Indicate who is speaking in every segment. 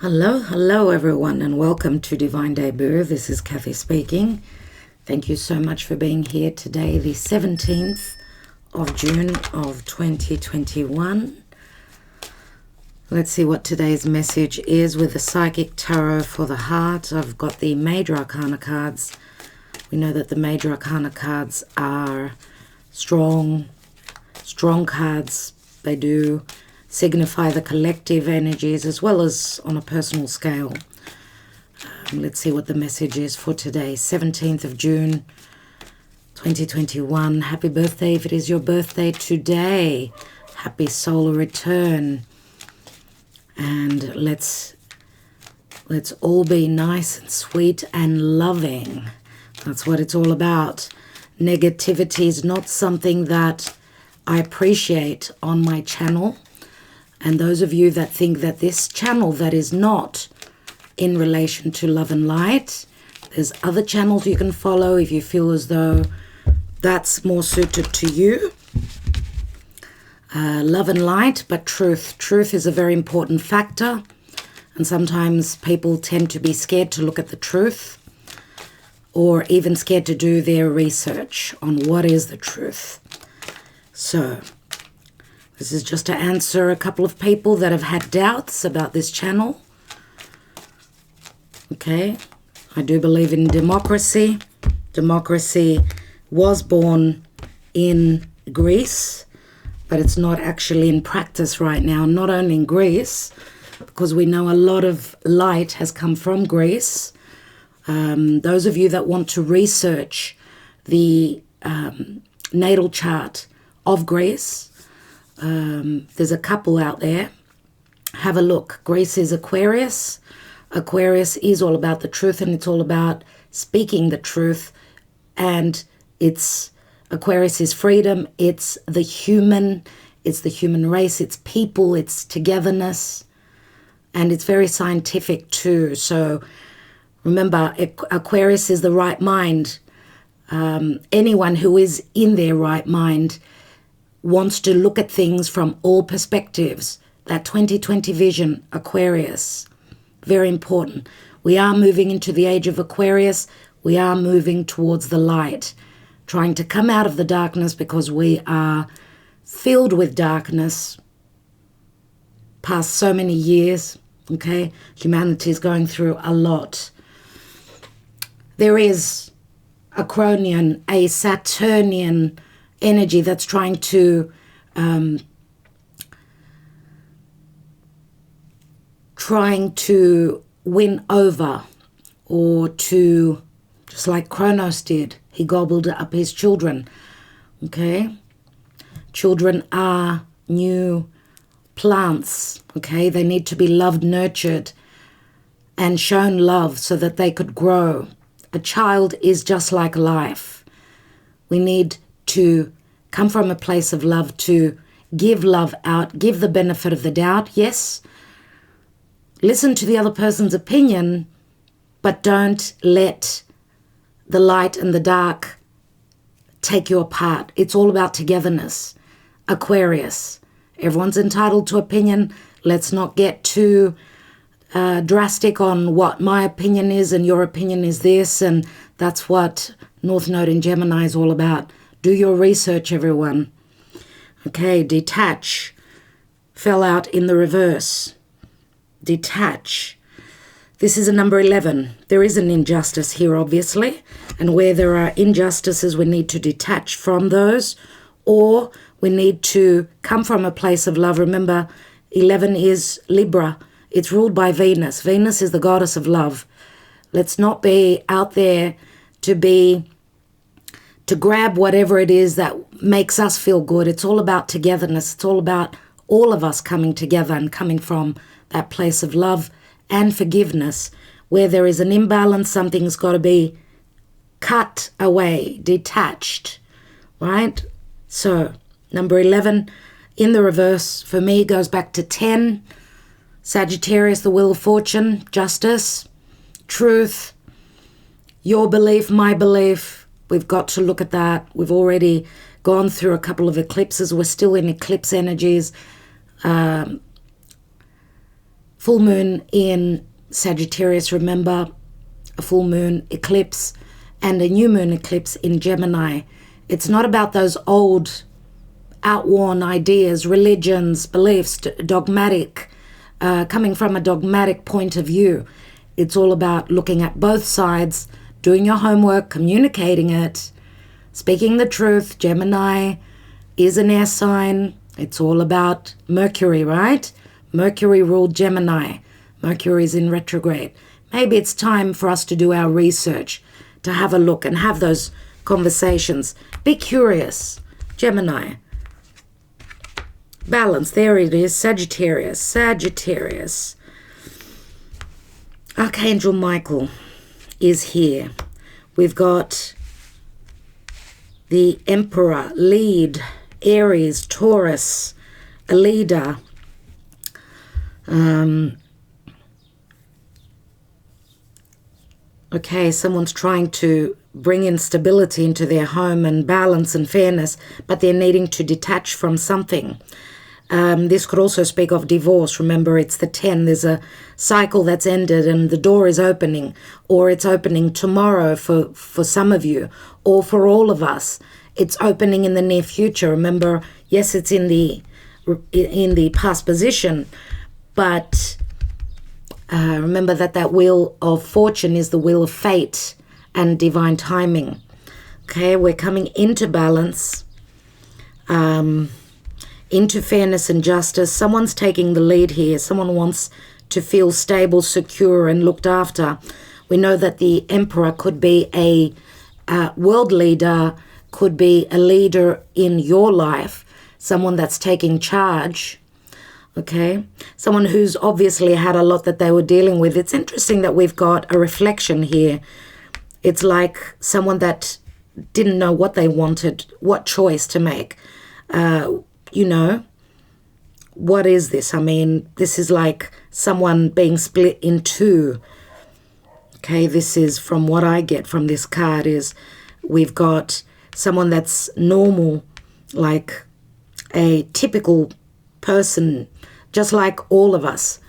Speaker 1: Hello everyone, and welcome to Divine Debut. This is Kathy speaking. Thank you so much for being here today, the 17th of June of 2021. Let's see what today's message is with the Psychic Tarot for the Heart. I've got the Major Arcana cards. We know that the Major Arcana cards are strong cards. They do signify the collective energies as well as on a personal scale. Let's see what the message is for today, 17th of June 2021. Happy birthday if it is your birthday today. Happy solar return. And let's all be nice and sweet and loving. That's what it's all about. Negativity is not something that I appreciate on my channel. And those of you that think that this channel that is not in relation to love and light, there's other channels you can follow if you feel as though that's more suited to you. Love and light, but truth. Truth is a very important factor. And sometimes people tend to be scared to look at the truth, or even scared to do their research on what is the truth. So this is just to answer a couple of people that have had doubts about this channel. Okay, I do believe in democracy. Democracy was born in Greece, but it's not actually in practice right now. Not only in Greece, because we know a lot of light has come from Greece. Those of you that want to research the natal chart of Greece, there's a couple out there. Have a look. Greece is Aquarius. Aquarius is all about the truth, and it's all about speaking the truth. And Aquarius is freedom. It's the human race. It's people. It's togetherness. And it's very scientific too. So remember, Aquarius is the right mind. Anyone who is in their right mind wants to look at things from all perspectives. That 2020 vision, Aquarius, very important. We are moving into the age of Aquarius. We are moving towards the light, trying to come out of the darkness because we are filled with darkness past so many years, okay? Humanity is going through a lot. There is a Cronian, a Saturnian energy that's trying to win over, or to, just like Kronos did, he gobbled up his children. Okay, children are new plants. Okay, they need to be loved, nurtured, and shown love so that they could grow. A child is just like life. We need to come from a place of love, to give love out, give the benefit of the doubt. Yes, listen to the other person's opinion, but don't let the light and the dark take you apart. It's all about togetherness. Aquarius, everyone's entitled to opinion. Let's not get too drastic on what my opinion is and your opinion is this, and that's what North Node in Gemini is all about. Do your research, everyone. Okay, detach. Fell out in the reverse. Detach. This is a number 11. There is an injustice here, obviously. And where there are injustices, we need to detach from those. Or we need to come from a place of love. Remember, 11 is Libra. It's ruled by Venus. Venus is the goddess of love. Let's not be out there to grab whatever it is that makes us feel good. It's all about togetherness. It's all about all of us coming together and coming from that place of love and forgiveness. Where there is an imbalance, something's got to be cut away, detached, right? So number 11 in the reverse for me goes back to 10. Sagittarius, the wheel of fortune, justice, truth, your belief, my belief. We've got to look at that. We've already gone through a couple of eclipses. We're still in eclipse energies. full moon in Sagittarius, remember, a full moon eclipse and a new moon eclipse in Gemini. It's not about those old, outworn ideas, religions, beliefs, dogmatic, coming from a dogmatic point of view. It's all about looking at both sides, doing your homework, communicating it, speaking the truth. Gemini is an air sign. It's all about Mercury, right? Mercury ruled Gemini. Mercury is in retrograde. Maybe it's time for us to do our research, to have a look and have those conversations. Be curious. Gemini. Balance. There it is. Sagittarius. Sagittarius. Archangel Michael is here. We've got the Emperor, lead, Aries, Taurus, a leader. Okay, someone's trying to bring in stability into their home and balance and fairness, but they're needing to detach from something. This could also speak of divorce. Remember, it's the 10. There's a cycle that's ended and the door is opening, or it's opening tomorrow for some of you, or for all of us. It's opening in the near future. Remember, yes, it's in the past position, but remember that wheel of fortune is the wheel of fate and divine timing. Okay, we're coming into balance, into fairness and justice. Someone's taking the lead here. Someone wants to feel stable, secure, and looked after. We know that the Emperor could be a world leader, could be a leader in your life, someone that's taking charge. Okay, someone who's obviously had a lot that they were dealing with. It's interesting that we've got a reflection here. It's like someone that didn't know what they wanted, what choice to make. You know, what is this? I mean, this is like someone being split in two. Okay, this is, from what I get from this card, is we've got someone that's normal, like a typical person, just like all of us,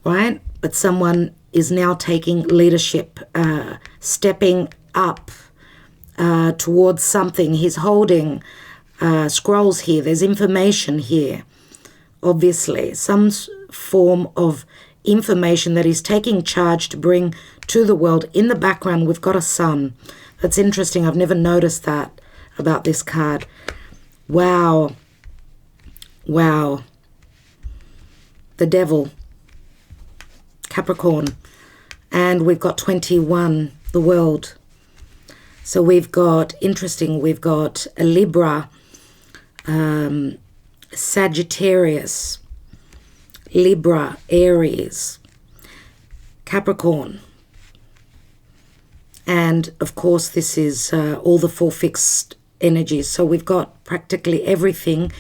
Speaker 1: right? But someone is now taking leadership, stepping up towards something. He's holding scrolls here. There's information here, obviously. Some form of information that he's taking charge to bring to the world. In the background, we've got a sun. That's interesting. I've never noticed that about this card. Wow. Wow. The Devil, Capricorn, and we've got 21, the World. So we've got, interesting, we've got a Libra, Sagittarius, Libra, Aries, Capricorn, and of course this is all the four fixed energies. So we've got practically everything.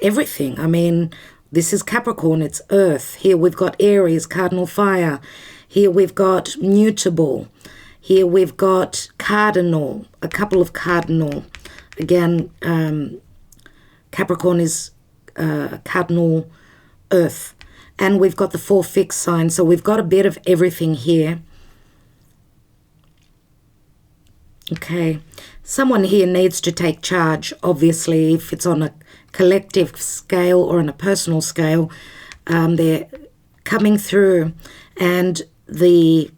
Speaker 1: Everything. I mean, this is Capricorn, it's Earth. Here we've got Aries, cardinal fire. Here we've got mutable. Here we've got cardinal, a couple of cardinal. Again, Capricorn is cardinal Earth. And we've got the four fixed signs. So we've got a bit of everything here. Okay. Someone here needs to take charge, obviously, if it's on a collective scale or on a personal scale. They're coming through, and this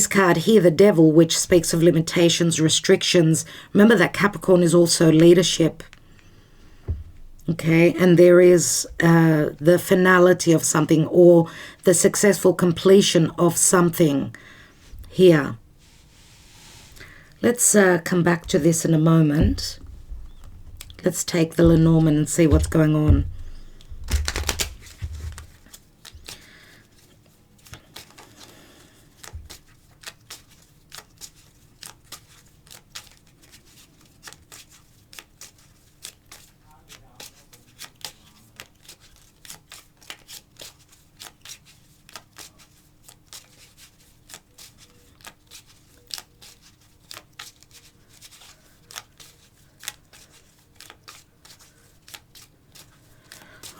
Speaker 1: card here, the Devil, which speaks of limitations, restrictions. Remember that Capricorn is also leadership. Okay, and there is the finality of something, or the successful completion of something here. Let's come back to this in a moment. Let's take the Lenormand and see what's going on.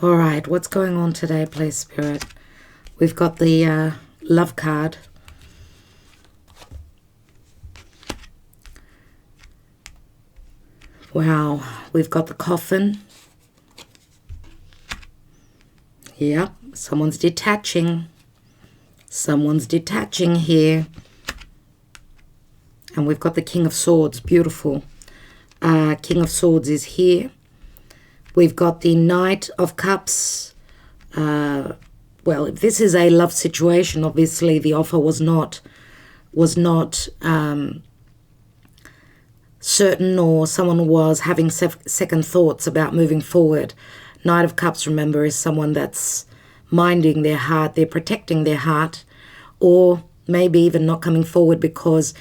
Speaker 1: All right, what's going on today, please, Spirit? We've got the love card. Wow, we've got the coffin. Yep, someone's detaching. Someone's detaching here. And we've got the King of Swords. Beautiful. King of Swords is here. We've got the Knight of Cups. Well, if this is a love situation, obviously the offer was not certain, or someone was having second thoughts about moving forward. Knight of Cups, remember, is someone that's minding their heart. They're protecting their heart, or maybe even not coming forward because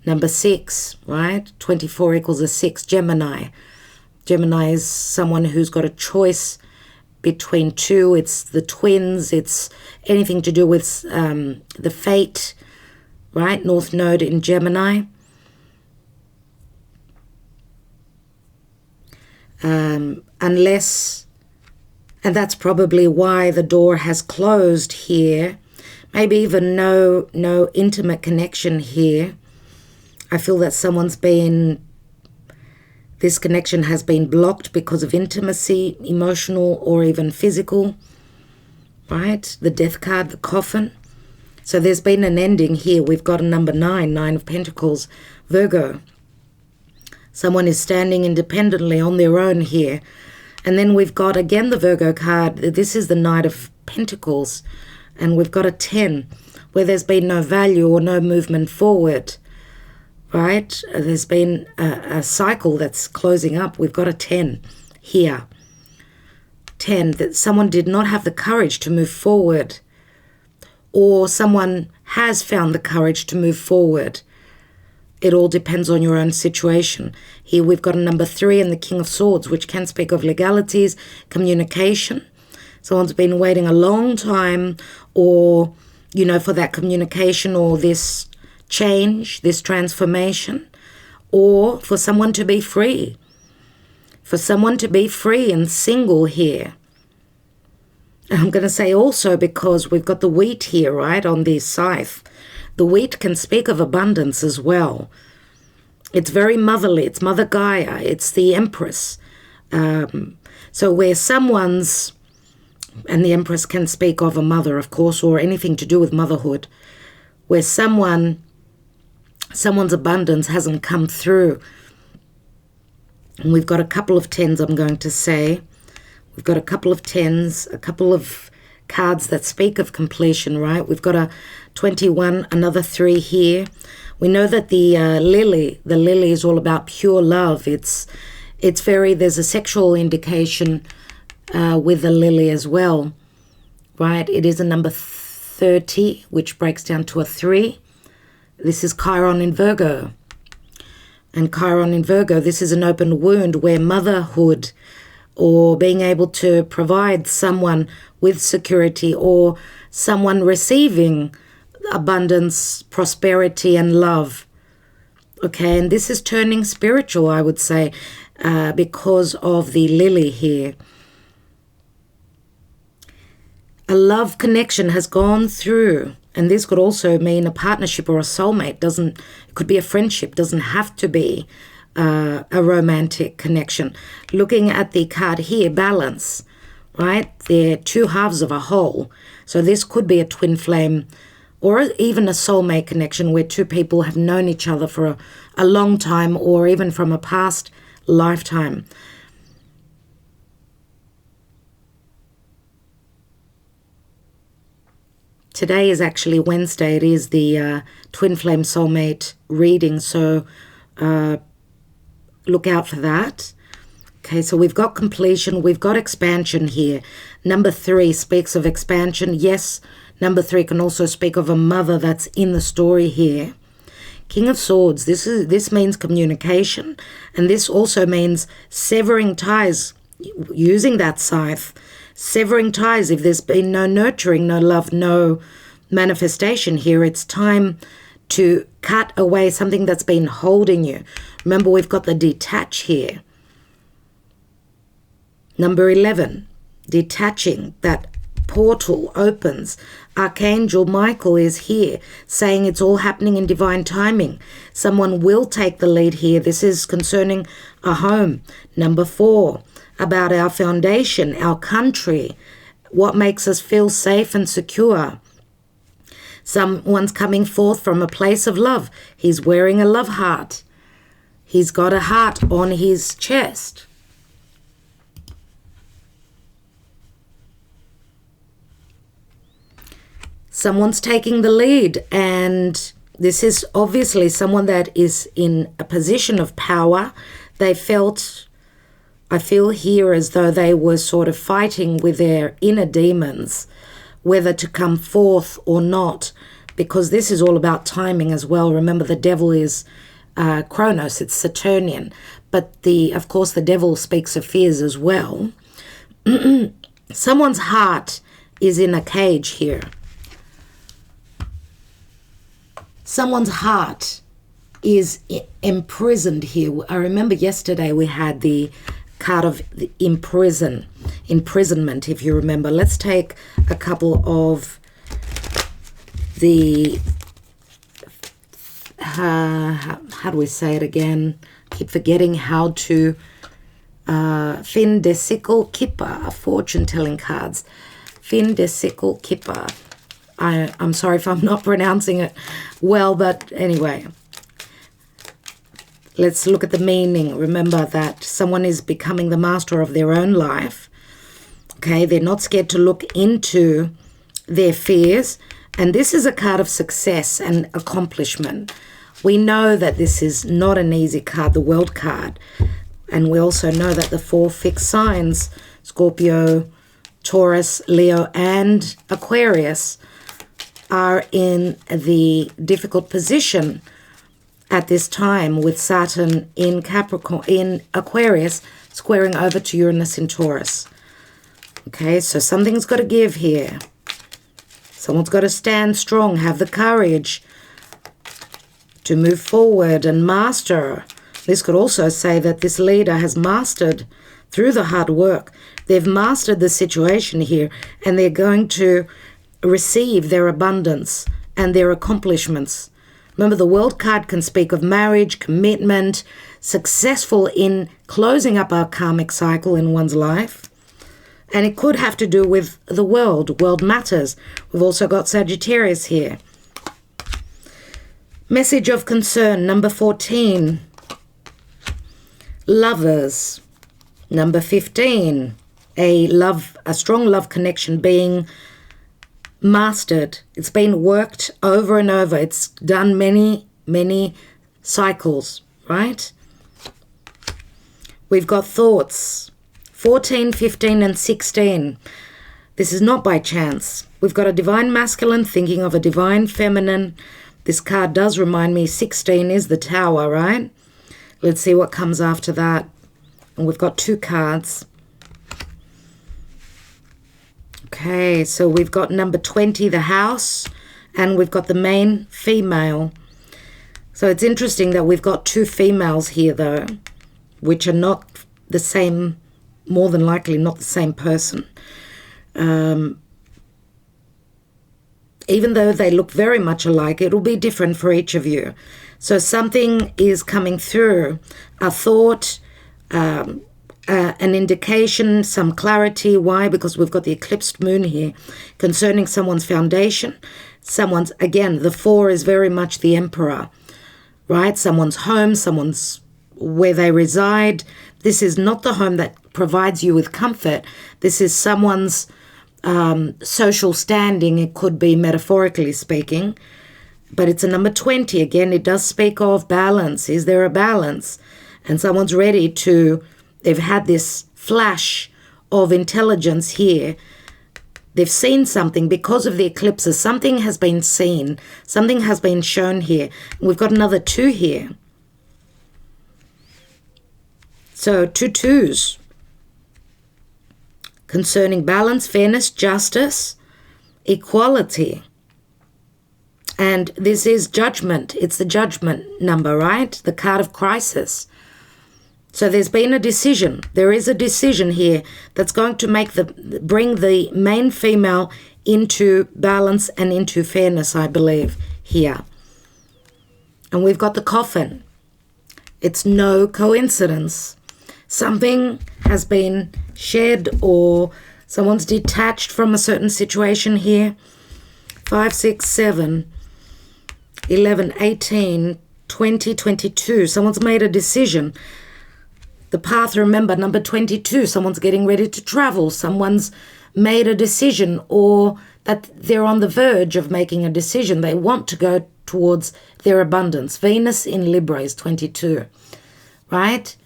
Speaker 1: number 6, right? 24 equals a 6. Gemini. Gemini is someone who's got a choice between two. It's the twins. It's anything to do with the fate, right? North Node in Gemini. Unless, and that's probably why the door has closed here. Maybe even no intimate connection here. I feel that this connection has been blocked because of intimacy, emotional or even physical, right? The Death card, the coffin. So there's been an ending here. We've got a number 9, 9 of Pentacles, Virgo. Someone is standing independently on their own here. And then we've got, again, the Virgo card. This is the Knight of Pentacles. And we've got a 10, where there's been no value or no movement forward, right? There's been a cycle that's closing up. We've got a 10 here. 10, that someone did not have the courage to move forward, or someone has found the courage to move forward. It all depends on your own situation. Here we've got a number 3 and the King of Swords, which can speak of legalities, communication. Someone's been waiting a long time, or, you know, for that communication or this change, this transformation, or for someone to be free. For someone to be free and single here. And I'm going to say also, because we've got the wheat here, right, on the scythe. The wheat can speak of abundance as well. It's very motherly. It's Mother Gaia. It's the Empress. So where someone's, and the Empress can speak of a mother, of course, or anything to do with motherhood, where someone's abundance hasn't come through. And we've got a couple of 10s, I'm going to say. We've got a couple of 10s, a couple of cards that speak of completion, right? We've got a 21, another 3 here. We know that the lily is all about pure love. It's there's a sexual indication with the lily as well, right? It is a number 30, which breaks down to a 3. This is Chiron in Virgo. And Chiron in Virgo, this is an open wound where motherhood, or being able to provide someone with security, or someone receiving abundance, prosperity, and love. Okay, and this is turning spiritual, I would say, because of the lily here. A love connection has gone through, and this could also mean a partnership or a soulmate. It could be a friendship, doesn't have to be a romantic connection. Looking at the card here, balance, right? They're two halves of a whole. So this could be a twin flame, or even a soulmate connection where two people have known each other for a long time, or even from a past lifetime. Today is actually Wednesday. It is the twin flame soulmate reading, so look out for that. Okay, so we've got completion, we've got expansion here. Number 3 speaks of expansion. Yes, number 3 can also speak of a mother that's in the story here. King of Swords, this means communication, and this also means severing ties, using that scythe, severing ties. If there's been no nurturing, no love, no manifestation here, it's time to cut away something that's been holding you. Remember, we've got the detach here. Number 11, detaching, that portal opens. Archangel Michael is here saying it's all happening in divine timing. Someone will take the lead here. This is concerning a home. Number 4, about our foundation, our country, what makes us feel safe and secure. Someone's coming forth from a place of love. He's wearing a love heart. He's got a heart on his chest. Someone's taking the lead, and this is obviously someone that is in a position of power. I feel here as though they were sort of fighting with their inner demons, whether to come forth or not, because this is all about timing as well. Remember, the devil is Kronos, it's Saturnian, but of course the devil speaks of fears as well. Someone's heart is in a cage here. Someone's heart is imprisoned here. I remember yesterday we had the card of the imprisonment, if you remember. Let's take a couple of the, how do we say it again? Keep forgetting how to, Fin de Sickle Kipper, fortune-telling cards. Fin de Sickle Kipper. I'm sorry if I'm not pronouncing it well, but anyway. Let's look at the meaning. Remember that someone is becoming the master of their own life. Okay, they're not scared to look into their fears. And this is a card of success and accomplishment. We know that this is not an easy card, the World card. And we also know that the 4 fixed signs, Scorpio, Taurus, Leo, and Aquarius, are in the difficult position at this time, with Saturn in Capricorn, in Aquarius, squaring over to Uranus in Taurus. Okay, so something's got to give here. Someone's got to stand strong, have the courage to move forward and master. This could also say that this leader has mastered through the hard work. They've mastered the situation here, and they're going to receive their abundance and their accomplishments. Remember, the World card can speak of marriage, commitment, successful in closing up our karmic cycle in one's life. And it could have to do with the world. World matters. We've also got Sagittarius here. Message of concern, number 14. Lovers. Number 15. A strong love connection being mastered. It's been worked over and over. It's done many, many cycles, right? We've got thoughts. 14, 15, and 16. This is not by chance. We've got a divine masculine thinking of a divine feminine. This card does remind me 16 is the Tower, right? Let's see what comes after that. And we've got 2 cards. Okay, so we've got number 20, the House, and we've got the main female. So it's interesting that we've got 2 females here, though, which are not the same, more than likely not the same person. Even though they look very much alike, it'll be different for each of you. So something is coming through, a thought, an indication, some clarity. Why? Because we've got the eclipsed moon here concerning someone's foundation. Someone's, again, the 4 is very much the Emperor, right? Someone's home, someone's where they reside. This is not the home that provides you with comfort. This is someone's social standing. It could be metaphorically speaking, but it's a number 20. Again, it does speak of balance. Is there a balance? And someone's ready to, they've had this flash of intelligence here. They've seen something because of the eclipses. Something has been seen. Something has been shown here. We've got another 2 here. So 2 twos. Concerning balance, fairness, justice, equality. And this is judgment. It's the judgment number, right? The card of crisis. So there's been a decision. There is a decision here that's going to bring the main female into balance and into fairness, I believe, here. And we've got the coffin. It's no coincidence. Something has been shed or someone's detached from a certain situation here. 5, 6, 7, 11, 18, 20, 22. Someone's made a decision. The path, remember, number 22, someone's getting ready to travel. Someone's made a decision, or that they're on the verge of making a decision. They want to go towards their abundance. Venus in Libra is 22, right?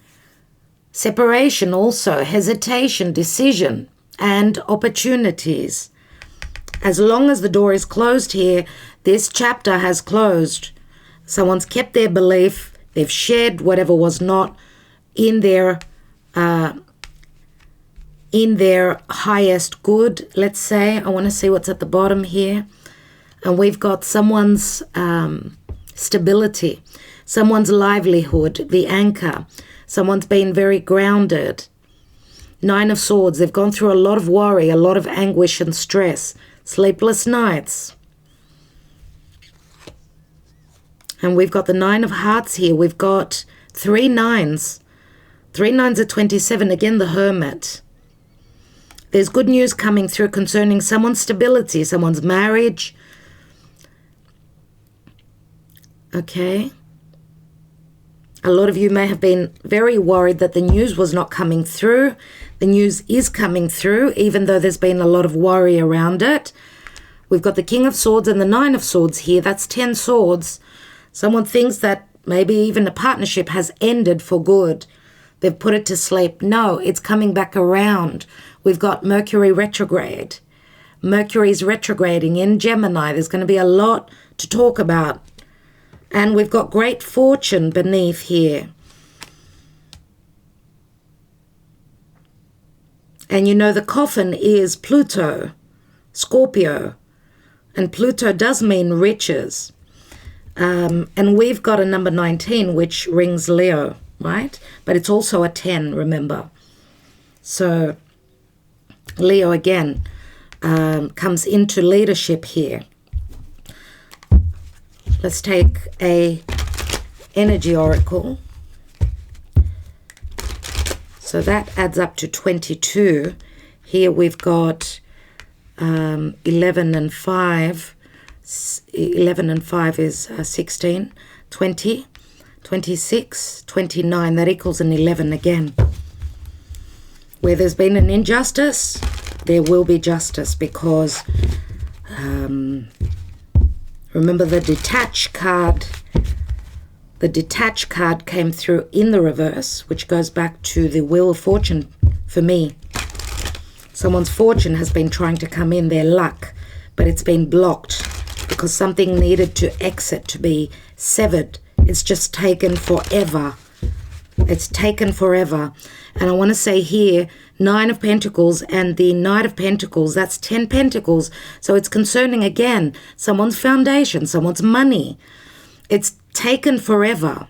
Speaker 1: Separation also, hesitation, decision, and opportunities. As long as the door is closed here, this chapter has closed. Someone's kept their belief. They've shared whatever was not in their highest good, let's say. I want to see what's at the bottom here. And we've got someone's stability, someone's livelihood, the anchor. Someone's been very grounded. 9 of Swords. They've gone through a lot of worry, a lot of anguish and stress, sleepless nights. And we've got the 9 of Hearts here. We've got 3 9s. 3 9s are 27. Again, the Hermit. There's good news coming through concerning someone's stability, someone's marriage. Okay. A lot of you may have been very worried that the news was not coming through. The news is coming through, even though there's been a lot of worry around it. We've got the King of Swords and the 9 of Swords here. That's 10 swords. Someone thinks that maybe even a partnership has ended for good. They've put it to sleep. No, it's coming back around. We've got Mercury retrograde. Mercury's retrograding in Gemini. There's going to be a lot to talk about. And we've got great fortune beneath here. And you know the coffin is Pluto, Scorpio. And Pluto does mean riches. And we've got a number 19, which rings Leo, right? But it's also a 10, remember. So Leo again comes into leadership here. Let's take a energy oracle. So that adds up to 22. Here we've got 11 and 5. 11 and 5 is 16, 20, 26, 29. That equals an 11 again. Where there's been an injustice, there will be justice, because remember the detached card. The detached card came through in the reverse, which goes back to the Wheel of Fortune for me. Someone's fortune has been trying to come in, their luck, but it's been blocked because something needed to exit, to be severed. It's just taken forever. It's taken forever. And I want to say here, 9 of Pentacles and the Knight of Pentacles, that's 10 Pentacles. So it's concerning, again, someone's foundation, someone's money. It's taken forever.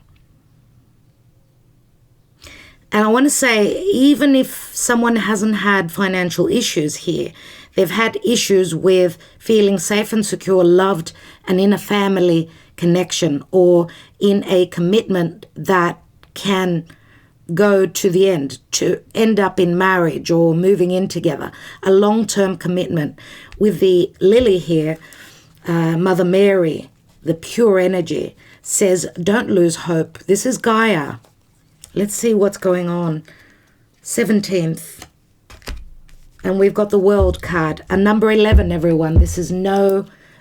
Speaker 1: And I want to say, even if someone hasn't had financial issues here, they've had issues with feeling safe and secure, loved, and in a family connection or in a commitment that can go to the end, to end up in marriage or moving in together, a long-term commitment. With the lily here, Mother Mary, the pure energy, says, don't lose hope. This is Gaia. Let's see what's going on. 17th. And we've got the World card. A number 11, everyone. This is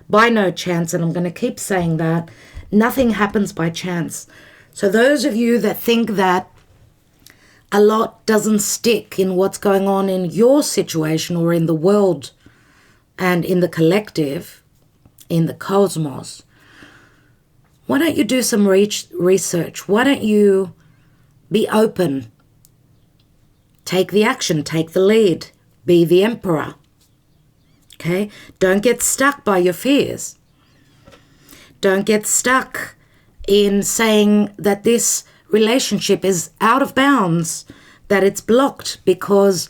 Speaker 1: by no chance, and I'm going to keep saying that. Nothing happens by chance. So those of you that think that a lot doesn't stick in what's going on in your situation or in the world and in the collective, in the cosmos, why don't you do some research? Why don't you be open? Take the action, take the lead, be the emperor. Okay? Don't get stuck by your fears. Don't get stuck in saying that this relationship is out of bounds, that it's blocked because,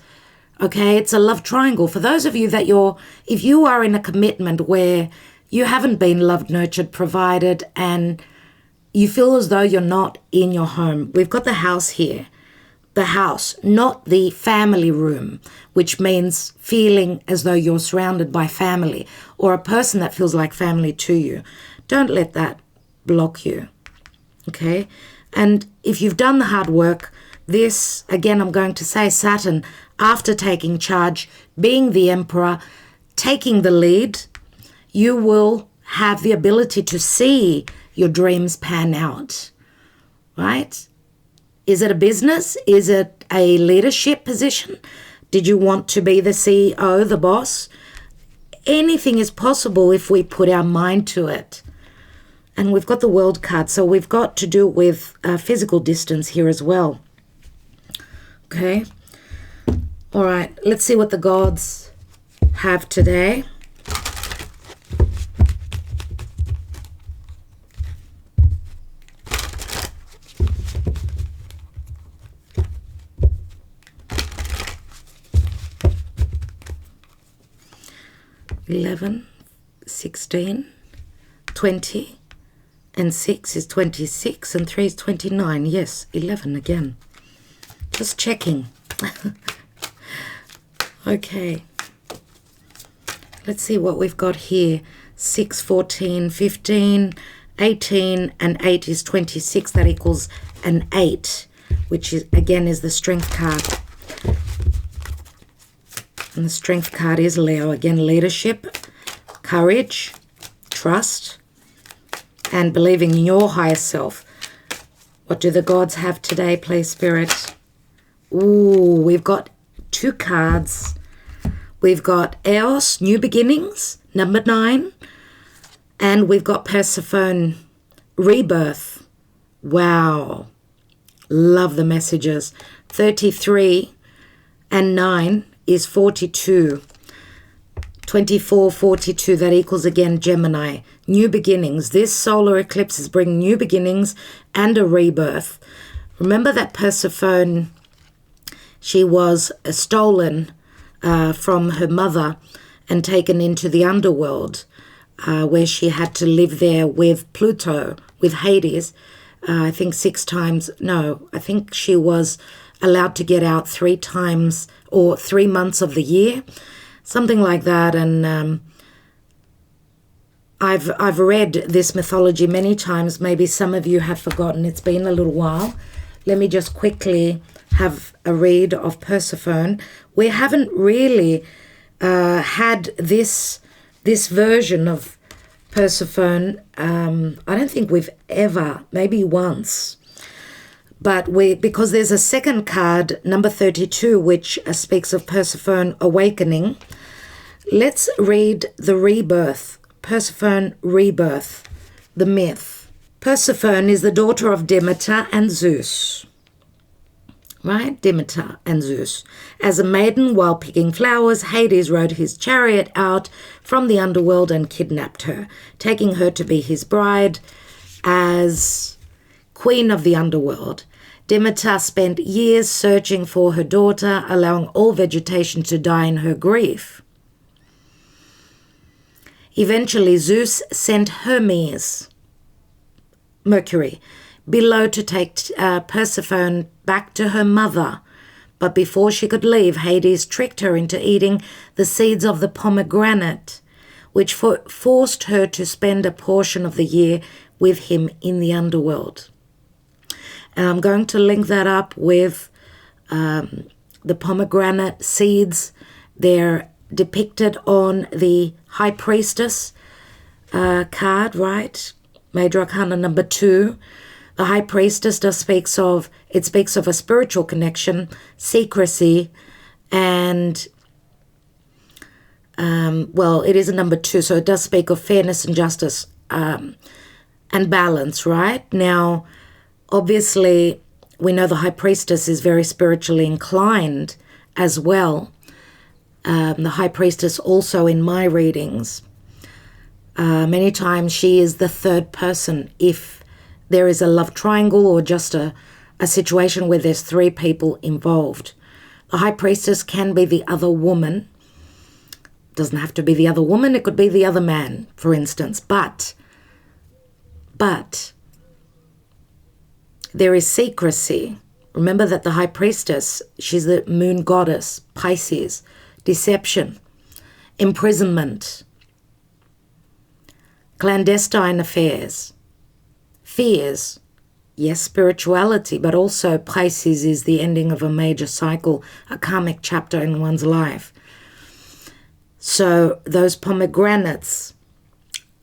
Speaker 1: okay, it's a love triangle. For those of you that if you are in a commitment where you haven't been loved, nurtured, provided, and you feel as though you're not in your home, we've got the house here. The house, not the family room, which means feeling as though you're surrounded by family or a person that feels like family to you. Don't let that block you, okay? And if you've done the hard work, this, again, I'm going to say Saturn, after taking charge, being the emperor, taking the lead, you will have the ability to see your dreams pan out, right? Is it a business? Is it a leadership position? Did you want to be the CEO, the boss? Anything is possible if we put our mind to it. And we've got the World card, so we've got to do with physical distance here as well. Okay. All right, let's see what the gods have today. $11, $16, $20, and 6 is 26, and 3 is 29. Yes, 11 again. Just checking. Okay. Let's see what we've got here. 6, 14, 15, 18, and 8 is 26. That equals an 8, which is, again, is the strength card. And the strength card is Leo. Again, leadership, courage, trust, and believing in your higher self. What do the gods have today, please, Spirit? Ooh, we've got 2 cards. We've got Eos, New Beginnings, number 9. And we've got Persephone, Rebirth. Wow. Love the messages. 33 and 9 is 42. 24, 42, that equals again Gemini. New beginnings. This solar eclipse is bringing new beginnings and a rebirth. Remember that Persephone, she was stolen from her mother and taken into the underworld, where she had to live there with Pluto, with Hades. I think 6 times. No, I think she was allowed to get out 3 times or 3 months of the year, something like that. And I've read this mythology many times. Maybe some of you have forgotten. It's been a little while. Let me just quickly have a read of Persephone. We haven't really had this version of Persephone. I don't think we've ever, maybe once. But because there's a second card, number 32, which speaks of Persephone awakening. Let's read the rebirth. Persephone rebirth, the myth. Persephone is the daughter of Demeter and Zeus. Right? Demeter and Zeus. As a maiden, while picking flowers, Hades rode his chariot out from the underworld and kidnapped her, taking her to be his bride as queen of the underworld. Demeter spent years searching for her daughter, allowing all vegetation to die in her grief. Eventually, Zeus sent Hermes, Mercury, below to take Persephone back to her mother. But before she could leave, Hades tricked her into eating the seeds of the pomegranate, which forced her to spend a portion of the year with him in the underworld. And I'm going to link that up with the pomegranate seeds. They're depicted on the High Priestess card, right? Major Arcana number 2. The High Priestess speaks of a spiritual connection, secrecy, and it is a number 2, so it does speak of fairness and justice and balance, right? Now, obviously, we know the High Priestess is very spiritually inclined as well. The High Priestess also in my readings, many times she is the third person if there is a love triangle or just a situation where there's 3 people involved. The High Priestess can be the other woman. Doesn't have to be the other woman. It could be the other man, for instance. But there is secrecy. Remember that the High Priestess, she's the moon goddess, Pisces, deception, imprisonment, clandestine affairs, fears, yes, spirituality, but also Pisces is the ending of a major cycle, a karmic chapter in one's life. So those pomegranates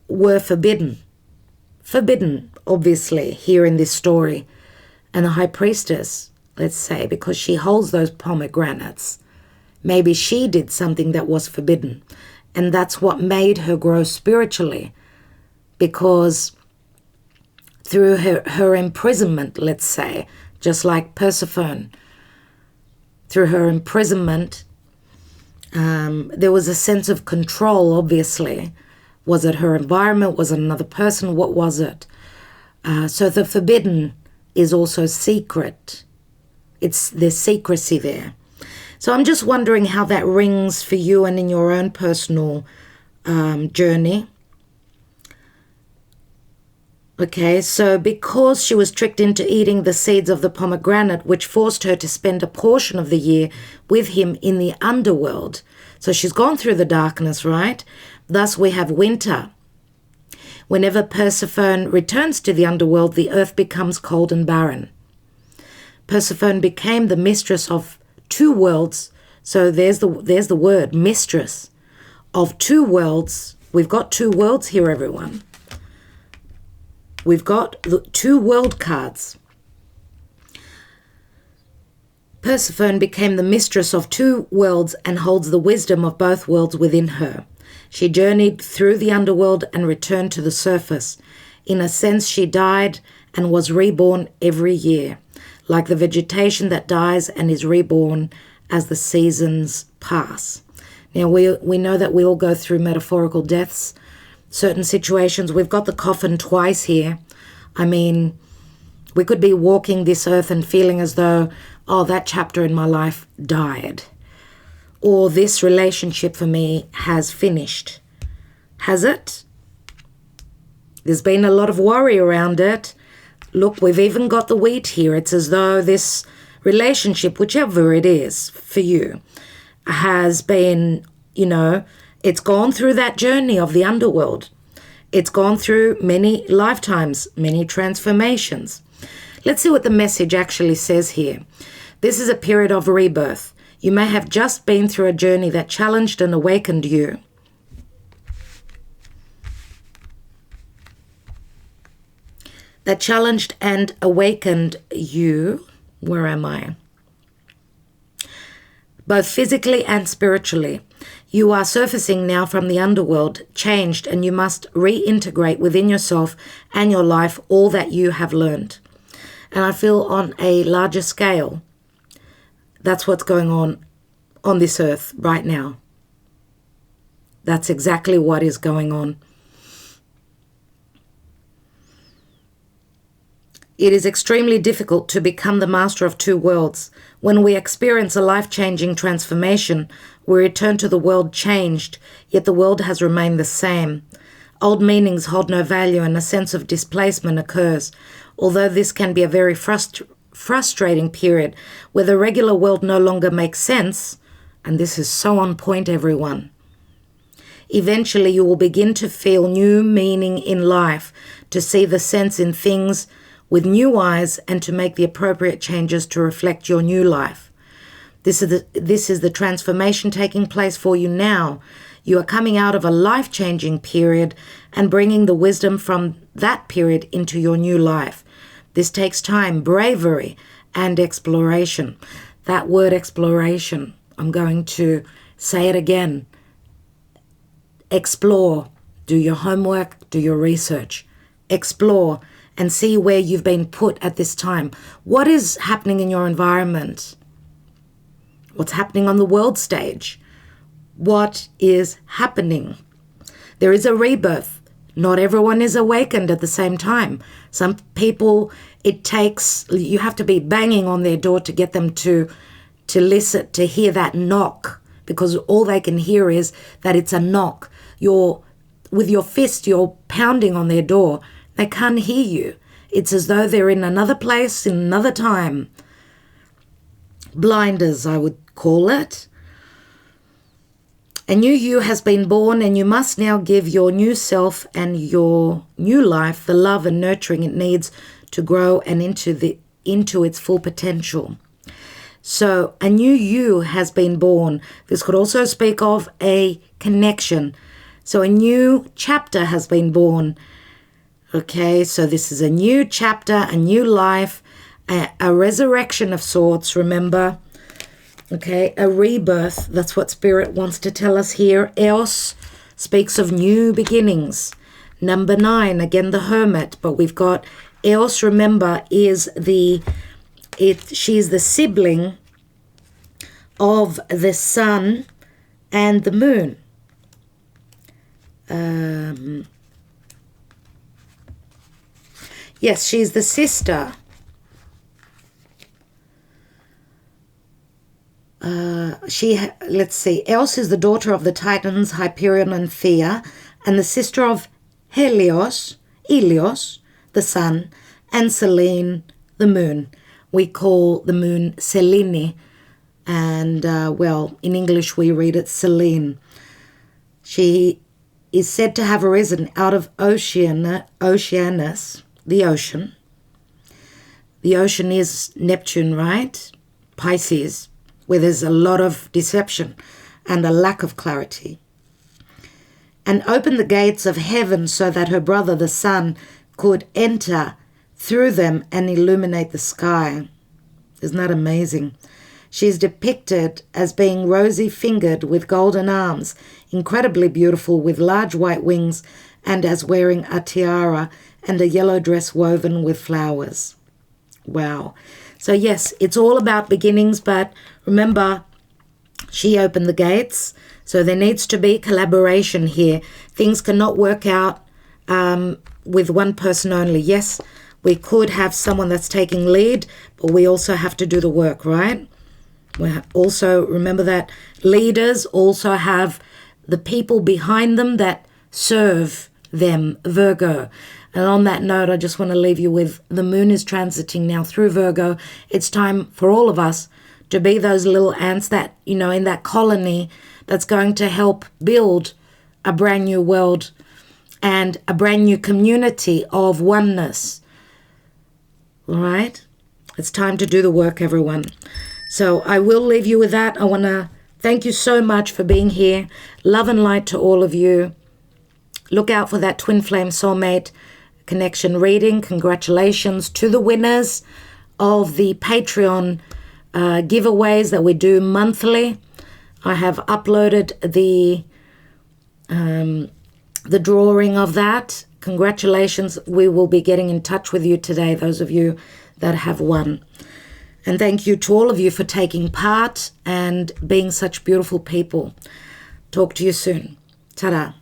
Speaker 1: were forbidden. Forbidden, obviously, here in this story. And the High Priestess, let's say, because she holds those pomegranates, maybe she did something that was forbidden. And that's what made her grow spiritually. Because through her imprisonment, let's say, just like Persephone, through her imprisonment, there was a sense of control, obviously. Was it her environment? Was it another person? What was it? So the forbidden is also secret. There's secrecy there. So I'm just wondering how that rings for you and in your own personal journey. Okay, so because she was tricked into eating the seeds of the pomegranate, which forced her to spend a portion of the year with him in the underworld. So she's gone through the darkness, right? Thus we have winter. Whenever Persephone returns to the underworld, the earth becomes cold and barren. Persephone became the mistress of 2 worlds. So there's the word, mistress of 2 worlds. We've got 2 worlds here, everyone. We've got the 2 world cards. Persephone became the mistress of 2 worlds and holds the wisdom of both worlds within her. She journeyed through the underworld and returned to the surface. In a sense, she died and was reborn every year, like the vegetation that dies and is reborn as the seasons pass. Now, we know that we all go through metaphorical deaths. Certain situations, we've got the coffin twice here. I mean, we could be walking this earth and feeling as though, oh, that chapter in my life died. Or this relationship for me has finished. Has it? There's been a lot of worry around it. Look, we've even got the wheat here. It's as though this relationship, whichever it is for you, has been, it's gone through that journey of the underworld. It's gone through many lifetimes, many transformations. Let's see what the message actually says here. This is a period of rebirth. You may have just been through a journey that challenged and awakened you. That challenged and awakened you. Where am I? Both physically and spiritually. You are surfacing now from the underworld, changed, and you must reintegrate within yourself and your life all that you have learned. And I feel on a larger scale, that's what's going on this earth right now. That's exactly what is going on. It is extremely difficult to become the master of 2 worlds. When we experience a life-changing transformation, we return to the world changed, yet the world has remained the same. Old meanings hold no value and a sense of displacement occurs. Although this can be a very frustrating period where the regular world no longer makes sense, and this is so on point, everyone. Eventually you will begin to feel new meaning in life, to see the sense in things with new eyes and to make the appropriate changes to reflect your new life. This is the transformation taking place for you now. You are coming out of a life-changing period and bringing the wisdom from that period into your new life. This takes time, bravery, and exploration. That word exploration, I'm going to say it again. Explore. Do your homework, do your research. Explore and see where you've been put at this time. What is happening in your environment? What's happening on the world stage? What is happening? There is a rebirth. Not everyone is awakened at the same time. Some people, you have to be banging on their door to get them to listen, to hear that knock, because all they can hear is that it's a knock. With your fist, you're pounding on their door. They can't hear you. It's as though they're in another place, in another time. Blinders, I would call it. A new you has been born, and you must now give your new self and your new life the love and nurturing it needs to grow and into its full potential. So a new you has been born. This could also speak of a connection. So a new chapter has been born. Okay, so this is a new chapter, a new life, a resurrection of sorts, remember? Okay, a rebirth. That's what Spirit wants to tell us here. Eos speaks of new beginnings. Number 9, again the Hermit, but we've got Eos, remember, she's the sibling of the sun and the moon. Yes, she's the sister. Let's see. Eos is the daughter of the Titans Hyperion and Thea, and the sister of Helios, the sun, and Selene, the moon. We call the moon Selene, and in English we read it Selene. She is said to have arisen out of Oceanus, the ocean. The ocean is Neptune, right? Pisces, where there's a lot of deception and a lack of clarity. And opened the gates of heaven so that her brother, the sun, could enter through them and illuminate the sky. Isn't that amazing? She is depicted as being rosy-fingered with golden arms, incredibly beautiful with large white wings, and as wearing a tiara and a yellow dress woven with flowers. Wow. So yes, it's all about beginnings, but remember, she opened the gates, so there needs to be collaboration here. Things cannot work out with one person only. Yes, we could have someone that's taking lead, but we also have to do the work, right? We also remember that leaders also have the people behind them that serve them, Virgo. And on that note, I just want to leave you with the moon is transiting now through Virgo. It's time for all of us to be those little ants that, in that colony that's going to help build a brand new world and a brand new community of oneness. All right? It's time to do the work, everyone. So I will leave you with that. I want to thank you so much for being here. Love and light to all of you. Look out for that Twin Flame Soulmate Connection reading. Congratulations to the winners of the Patreon giveaways that we do monthly. I have uploaded the drawing of that. Congratulations. We will be getting in touch with you today, those of you that have won. And thank you to all of you for taking part and being such beautiful people. Talk to you soon. Ta-da.